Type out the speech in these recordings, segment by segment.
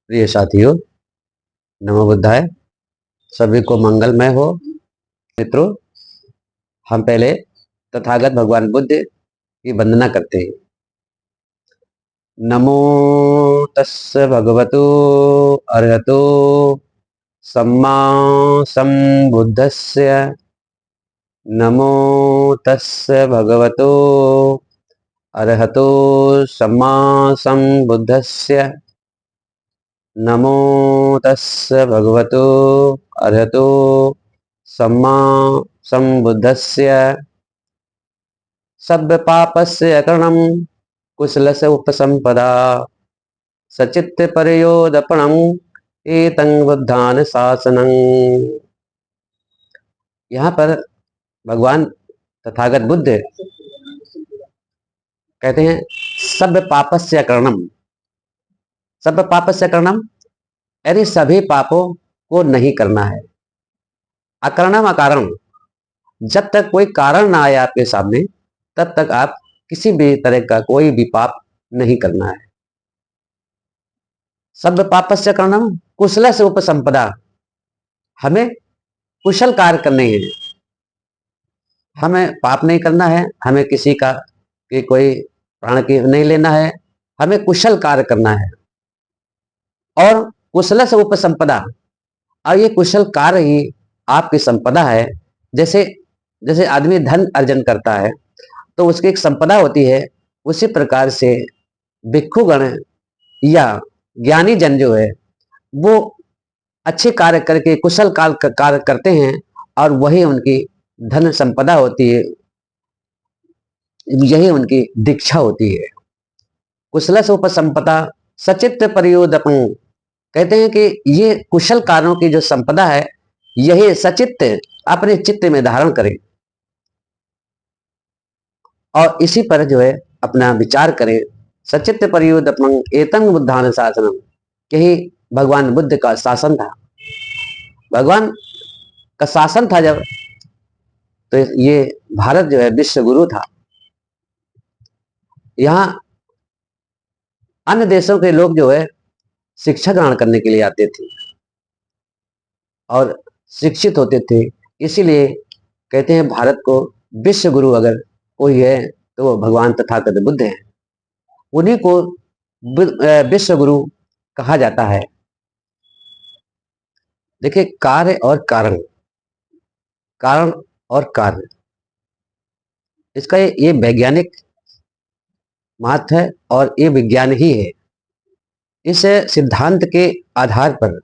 प्रिय साथियों, नमो बुद्धाय। सभी को मंगलमय हो। मित्रों, हम पहले तथागत भगवान बुद्ध की वंदना करते हैं। नमो तस्य भगवतो अरहतो सम्मा संबुद्धस्य। नमो तस्य भगवतो अरहतो सम्मा संबुद्धस्य। नमो तस्य भगवतो अरहतो सम्मा संबुद्धस्य। सभ्य पापस्य अकरणं कुशलस्य उपसंपदा सचित्त परयोदपणं एतं बुद्धान शासनं। यहाँ पर भगवान तथागत बुद्ध कहते हैं सभ्य पापस्य अकरणम। सभ्य पापस्य अकरणम यानी सभी पापों को नहीं करना है। अकरणम अकारण, जब तक कोई कारण ना आए आपके सामने तब तक आप किसी भी तरह का कोई भी पाप नहीं करना है। सभ्य पापस्य करणम कुशल से उपसंपदा, हमें कुशल कार्य करने हैं। हमें पाप नहीं करना है, हमें किसी का कि कोई प्राण की नहीं लेना है, हमें कुशल कार्य करना है। और कुशल से उपसंपदा, और ये कुशल कार्य ही आपकी संपदा है। जैसे जैसे आदमी धन अर्जन करता है तो उसकी एक संपदा होती है, उसी प्रकार से भिक्षुगण या ज्ञानी जन जो है वो अच्छे कार्य करके कुशल कार्य करते हैं और वही उनकी धन संपदा होती है, यही उनकी दीक्षा होती है। कुशल से उपसंपदा सचित्त परियोदपं, कहते हैं कि ये कुशल कार्यों की जो संपदा है यही सचित्त अपने चित्त में धारण करें और इसी पर जो है अपना विचार करें। सचित्त परियोदपं एतं बुद्धान शासनम, यही भगवान बुद्ध का शासन था। भगवान का शासन था जब, तो ये भारत जो है विश्व गुरु था। यहाँ अन्य देशों के लोग जो है शिक्षा ग्रहण करने के लिए आते थे और शिक्षित होते थे। इसीलिए कहते हैं भारत को विश्व गुरु अगर कोई है तो वो भगवान तथागत बुद्ध हैं। उन्हीं को विश्व गुरु कहा जाता है। देखिए, कार्य और कारण, कारण और कार्य, इसका ये वैज्ञानिक महत्व है और ये विज्ञान ही है। इस सिद्धांत के आधार पर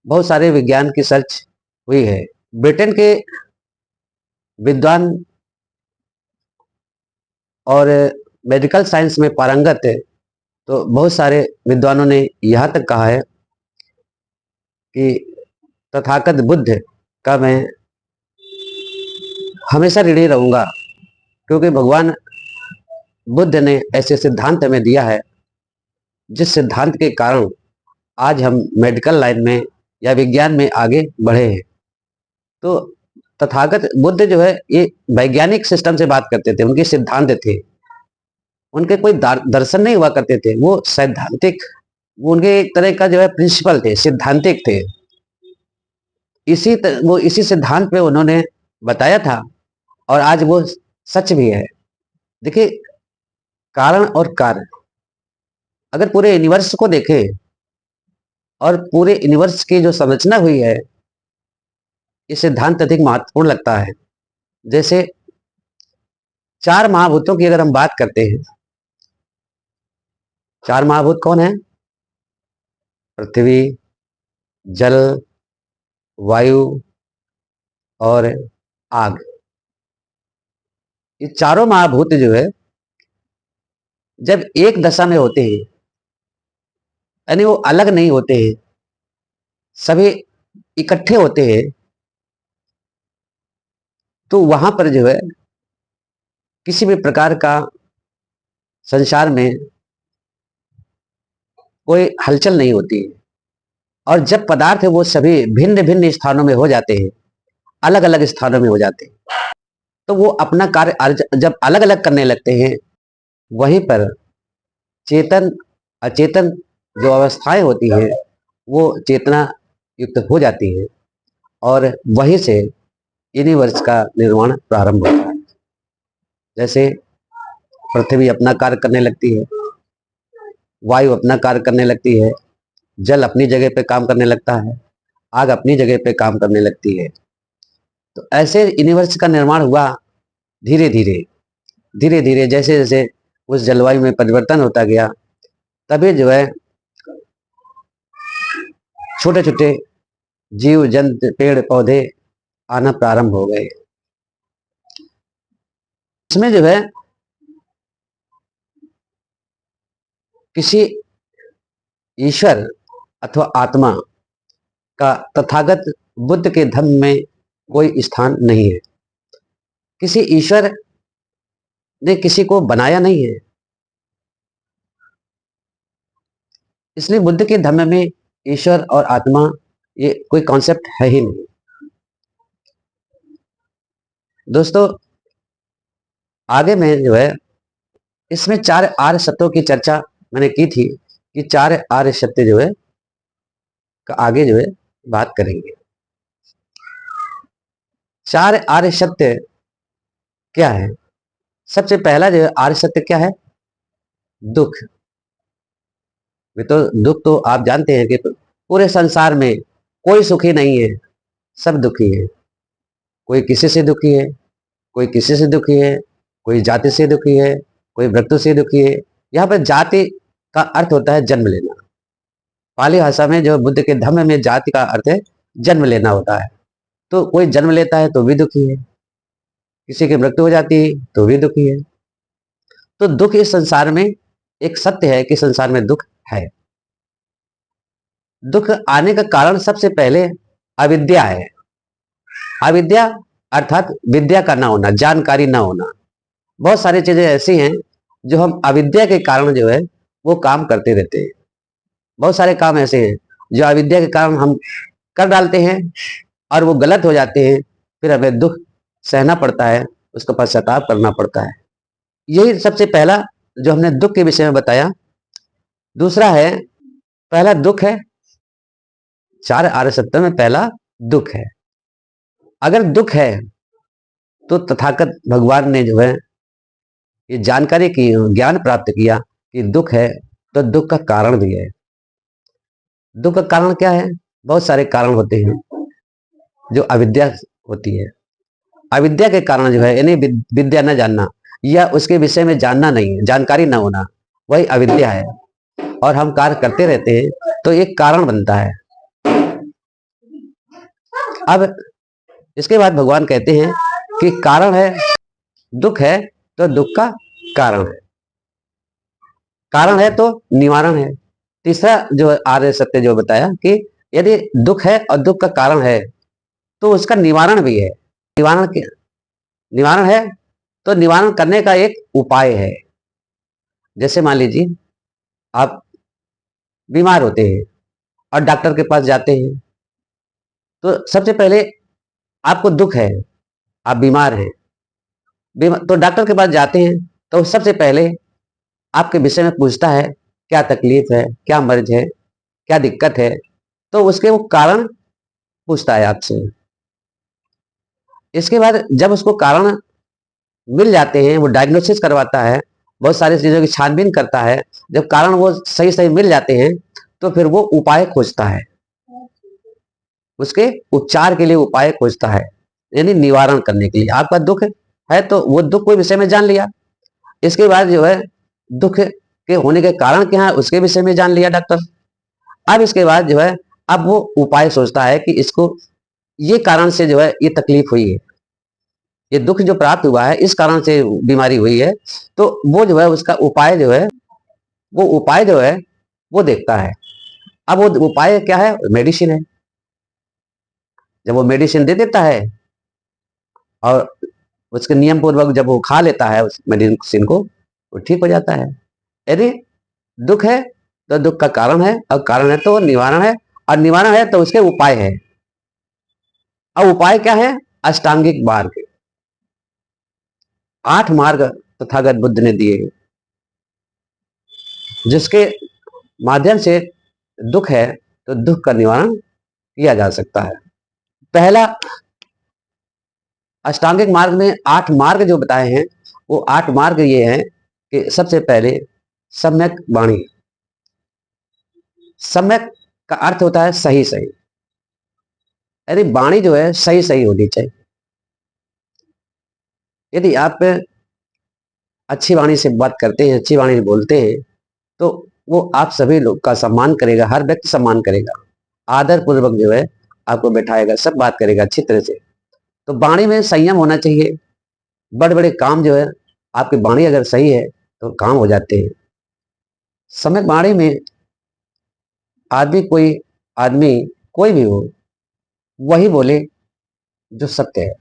बहुत सारे विज्ञान की सर्च हुई है। ब्रिटेन के विद्वान और मेडिकल साइंस में पारंगत है, तो बहुत सारे विद्वानों ने यहाँ तक कहा है कि तथागत बुद्ध का मैं हमेशा ऋणी रहूंगा, क्योंकि भगवान बुद्ध ने ऐसे सिद्धांत हमें दिया है जिस सिद्धांत के कारण आज हम मेडिकल लाइन में या विज्ञान में आगे बढ़े हैं। तो तथागत बुद्ध जो है ये वैज्ञानिक सिस्टम से बात करते थे, उनके सिद्धांत थे, उनके कोई दर्शन नहीं हुआ करते थे, वो सैद्धांतिक, वो उनके एक तरह का जो है प्रिंसिपल थे, सिद्धांतिक थे। वो इसी सिद्धांत पे उन्होंने बताया था और आज वो सच भी है। देखिए, कारण और कार्य, अगर पूरे यूनिवर्स को देखें और पूरे यूनिवर्स की जो संरचना हुई है, ये सिद्धांत अधिक महत्वपूर्ण लगता है। जैसे चार महाभूतों की अगर हम बात करते हैं, चार महाभूत कौन है? पृथ्वी, जल, वायु और आग। ये चारों महाभूत जो है जब एक दशा में होते हैं, यानी वो अलग नहीं होते हैं, सभी इकट्ठे होते हैं, तो वहां पर जो है किसी भी प्रकार का संसार में कोई हलचल नहीं होती है। और जब पदार्थ है वो सभी भिन्न भिन्न स्थानों में हो जाते हैं, अलग अलग स्थानों में हो जाते हैं, तो वो अपना कार्य जब अलग अलग करने लगते हैं, वहीं पर चेतन अचेतन जो अवस्थाएं होती हैं वो चेतना युक्त हो जाती हैं और वहीं से यूनिवर्स का निर्माण प्रारंभ होता है। जैसे पृथ्वी अपना कार्य करने लगती है, वायु अपना कार्य करने लगती है, जल अपनी जगह पे काम करने लगता है, आग अपनी जगह पे काम करने लगती है। तो ऐसे यूनिवर्स का निर्माण हुआ धीरे धीरे धीरे धीरे, जैसे जैसे उस जलवायु में परिवर्तन होता गया, तभी जो है छोटे छोटे जीव जंतु पेड़ पौधे आना प्रारंभ हो गए। इसमें जो है किसी ईश्वर अथवा आत्मा का तथागत बुद्ध के धम्म में कोई स्थान नहीं है। किसी ईश्वर ने किसी को बनाया नहीं है, इसलिए बुद्ध के धम्म में ईश्वर और आत्मा ये कोई कॉन्सेप्ट है ही नहीं। दोस्तों, आगे में जो है इसमें 4 आर्य सत्यों की चर्चा मैंने की थी कि 4 आर्य सत्य जो है का आगे जो है बात करेंगे। 4 आर्य सत्य क्या है? सबसे पहला जो है आर्य सत्य क्या है? दुख। वे तो दुख तो आप जानते हैं कि पूरे संसार में कोई सुखी नहीं है, सब दुखी है। कोई किसी से दुखी है, कोई किसी से दुखी है, कोई जाति से दुखी है, कोई वृत्ति से दुखी है। यहाँ पर जाति का अर्थ होता है जन्म लेना। पाली भाषा में जो बुद्ध के धम्म में जाति का अर्थ है जन्म लेना होता है। तो कोई जन्म लेता है तो भी दुखी है, किसी की मृत्यु हो जाती है तो भी दुखी है। तो दुख इस संसार में एक सत्य है कि संसार में दुख है। दुख आने का कारण सबसे पहले अविद्या है। अविद्या अर्थात विद्या का ना होना, जानकारी ना होना। बहुत सारी चीजें ऐसी हैं जो हम अविद्या के कारण जो है वो काम करते रहते हैं। बहुत सारे काम ऐसे हैं जो अविद्या के कारण हम कर डालते हैं और वो गलत हो जाते हैं, फिर हमें दुख सहना पड़ता है, उसका पश्चाताप करना पड़ता है। यही सबसे पहला जो हमने दुख के विषय में बताया। दूसरा है, पहला दुख है, 4 आर्य सत्य में पहला दुख है। अगर दुख है तो तथागत भगवान ने जो है ये जानकारी की, ज्ञान प्राप्त किया कि दुख है, तो दुख का कारण भी है। दुख का कारण क्या है? बहुत सारे कारण होते हैं जो अविद्या होती है। अविद्या के कारण जो है यानी विद्या न जानना या उसके विषय में जानना नहीं, जानकारी ना होना, वही अविद्या है। और हम कार्य करते रहते हैं तो एक कारण बनता है। अब इसके बाद भगवान कहते हैं कि कारण है, दुख है तो दुख का कारण है, कारण है तो निवारण है। तीसरा जो आर्य सत्य जो बताया कि यदि दुख है और दुख का कारण है तो उसका निवारण भी है। निवारण है तो निवारण करने का एक उपाय है। जैसे मान लीजिए आप बीमार होते हैं और डॉक्टर के पास जाते हैं, तो सबसे पहले आपको दुख है, आप बीमार हैं, तो डॉक्टर के पास जाते हैं तो सबसे पहले आपके विषय में पूछता है क्या तकलीफ है, क्या मर्ज है, क्या दिक्कत है, तो उसके वो कारण पूछता है आपसे। इसके बाद जब उसको कारण मिल जाते हैं, वो डायग्नोसिस करवाता है, बहुत सारी चीजों की छानबीन करता है। जब कारण वो सही सही मिल जाते हैं तो फिर वो उपाय खोजता है, उसके उपचार के लिए उपाय खोजता है, यानी निवारण करने के लिए। आपका दुख है तो वो दुख को विषय में जान लिया, इसके बाद जो है दुख के होने के कारण क्या है उसके विषय में जान लिया डॉक्टर। अब इसके बाद जो है अब वो उपाय सोचता है कि इसको ये कारण से जो है ये तकलीफ हुई है, ये दुख जो प्राप्त हुआ है इस कारण से बीमारी हुई है, तो वो जो है उसका उपाय जो है वो उपाय जो है वो देखता है। अब वो उपाय क्या है? मेडिसिन है। जब वो मेडिसिन दे देता है और उसके नियम पूर्वक जब वो खा लेता है उस मेडिसिन को, वो ठीक हो जाता है। यदि दुख है तो दुख का कारण है, और कारण है तो निवारण है, और निवारण है तो उसके उपाय है। अब उपाय क्या है? अष्टांगिक मार्ग, 8 मार्ग तथागत बुद्ध ने दिए, जिसके माध्यम से दुख है तो दुख का निवारण किया जा सकता है। पहला, अष्टांगिक मार्ग में 8 मार्ग जो बताए हैं, वो 8 मार्ग ये हैं कि सबसे पहले सम्यक वाणी। सम्यक का अर्थ होता है सही सही, यानी वाणी जो है सही सही होनी चाहिए। यदि आप अच्छी वाणी से बात करते हैं, अच्छी वाणी से बोलते हैं, तो वो आप सभी लोग का सम्मान करेगा, हर व्यक्ति सम्मान करेगा, आदर पूर्वक जो है आपको बैठाएगा, सब बात करेगा अच्छी तरह से। तो वाणी में संयम होना चाहिए। बड़े बड़े काम जो है, आपकी वाणी अगर सही है तो काम हो जाते हैं। सम्यक वाणी में आदमी कोई भी हो, वही बोले जो सत्य है।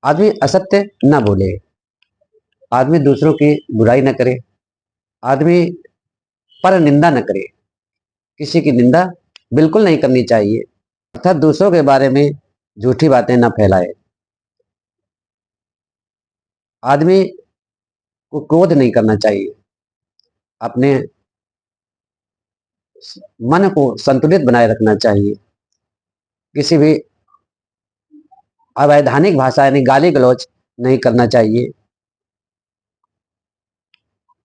आदमी असत्य ना बोले, आदमी दूसरों की बुराई न करे, आदमी पर निंदा न करे, किसी की निंदा बिल्कुल नहीं करनी चाहिए, अर्थात दूसरों के बारे में झूठी बातें न फैलाए। आदमी को क्रोध नहीं करना चाहिए, अपने मन को संतुलित बनाए रखना चाहिए। किसी भी अवैधानिक भाषा यानी गाली गलौज नहीं करना चाहिए।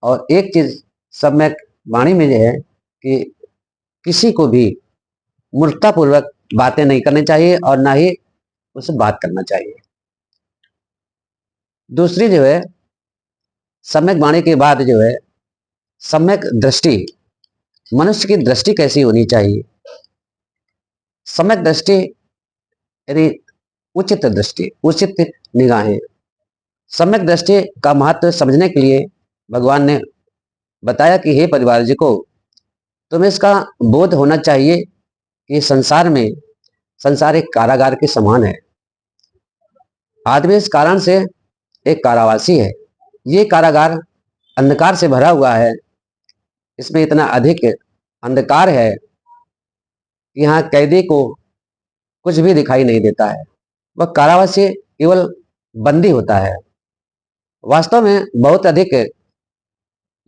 और एक चीज सम्यक वाणी में यह है कि किसी को भी मूर्खतापूर्वक बातें नहीं करनी चाहिए और ना ही उससे बात करना चाहिए। दूसरी जो है, सम्यक वाणी के बाद जो है सम्यक दृष्टि। मनुष्य की दृष्टि कैसी होनी चाहिए? सम्यक दृष्टि यानी उचित दृष्टि, उचित निगाहें। सम्यक दृष्टि का महत्व समझने के लिए भगवान ने बताया कि हे परिवारजन को, तुम्हें इसका बोध होना चाहिए कि संसार एक कारागार के समान है। आदमी इस कारण से एक कारावासी है। ये कारागार अंधकार से भरा हुआ है। इसमें इतना अधिक अंधकार है कि यहाँ कैदी को कुछ भी दिखाई नहीं देता है। वह कारावासी केवल बंदी होता है। वास्तव में बहुत अधिक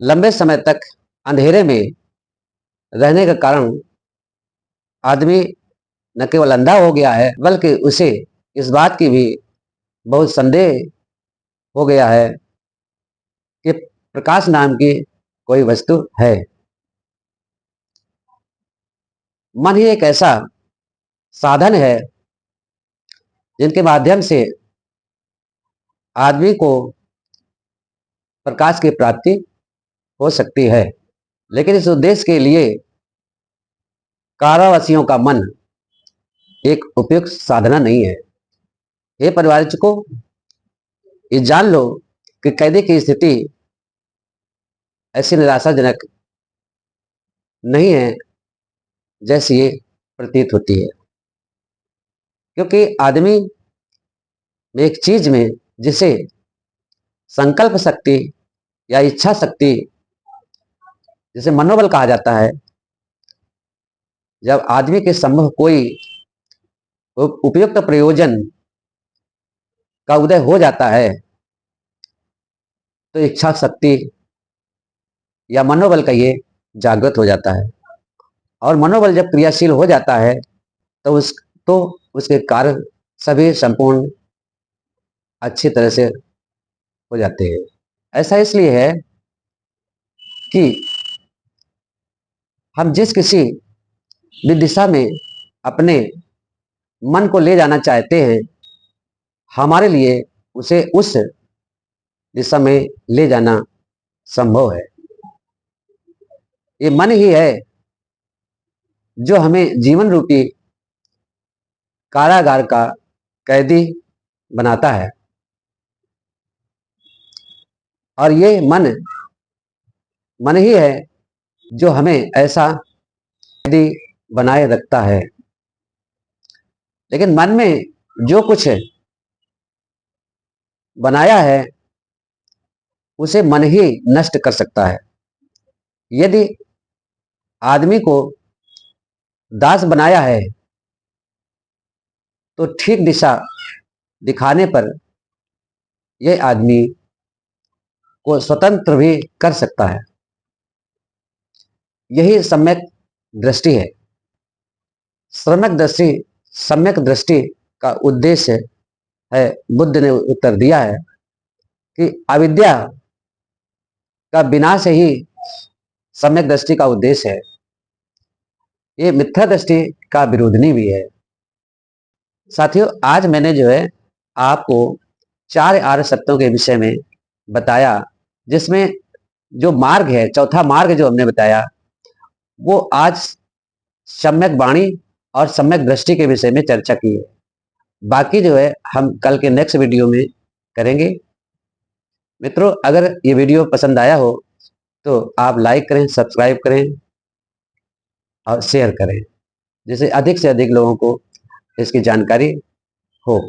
लंबे समय तक अंधेरे में रहने के कारण आदमी न केवल अंधा हो गया है, बल्कि उसे इस बात की भी बहुत संदेह हो गया है कि प्रकाश नाम की कोई वस्तु है। मन ही एक ऐसा साधन है जिनके माध्यम से आदमी को प्रकाश की प्राप्ति हो सकती है। लेकिन इस उद्देश्य के लिए कारावासियों का मन एक उपयुक्त साधना नहीं है। हे परिवारजनों, ये जान लो कि कैदी की स्थिति ऐसी निराशाजनक नहीं है जैसी ये प्रतीत होती है। क्योंकि आदमी में एक चीज में, जिसे संकल्प शक्ति या इच्छा शक्ति, जिसे मनोबल कहा जाता है, जब आदमी के संभव कोई उपयुक्त प्रयोजन का उदय हो जाता है तो इच्छा शक्ति या मनोबल का ये जागृत हो जाता है। और मनोबल जब क्रियाशील हो जाता है तो उसके कार्य सभी संपूर्ण अच्छी तरह से हो जाते हैं। ऐसा इसलिए है कि हम जिस किसी भी दिशा में अपने मन को ले जाना चाहते हैं, हमारे लिए उसे उस दिशा में ले जाना संभव है। ये मन ही है जो हमें जीवन रूपी कारागार का कैदी बनाता है। और ये मन ही है जो हमें ऐसा कैदी बनाए रखता है। लेकिन मन में जो कुछ बनाया है उसे मन ही नष्ट कर सकता है। यदि आदमी को दास बनाया है तो ठीक दिशा दिखाने पर यह आदमी को स्वतंत्र भी कर सकता है। यही सम्यक दृष्टि है। सम्यक दृष्टि का उद्देश्य है, बुद्ध ने उत्तर दिया है कि अविद्या का विनाश ही सम्यक दृष्टि का उद्देश्य है। ये मिथ्या दृष्टि का विरोधनी भी है। साथियों, आज मैंने जो है आपको 4 आर्य सत्यों के विषय में बताया, जिसमें जो मार्ग है, चौथा मार्ग जो हमने बताया, वो आज सम्यक वाणी और सम्यक दृष्टि के विषय में चर्चा की है। बाकी जो है हम कल के नेक्स्ट वीडियो में करेंगे। मित्रों, अगर ये वीडियो पसंद आया हो तो आप लाइक करें, सब्सक्राइब करें और शेयर करें, जिससे अधिक से अधिक लोगों को इसकी जानकारी हो।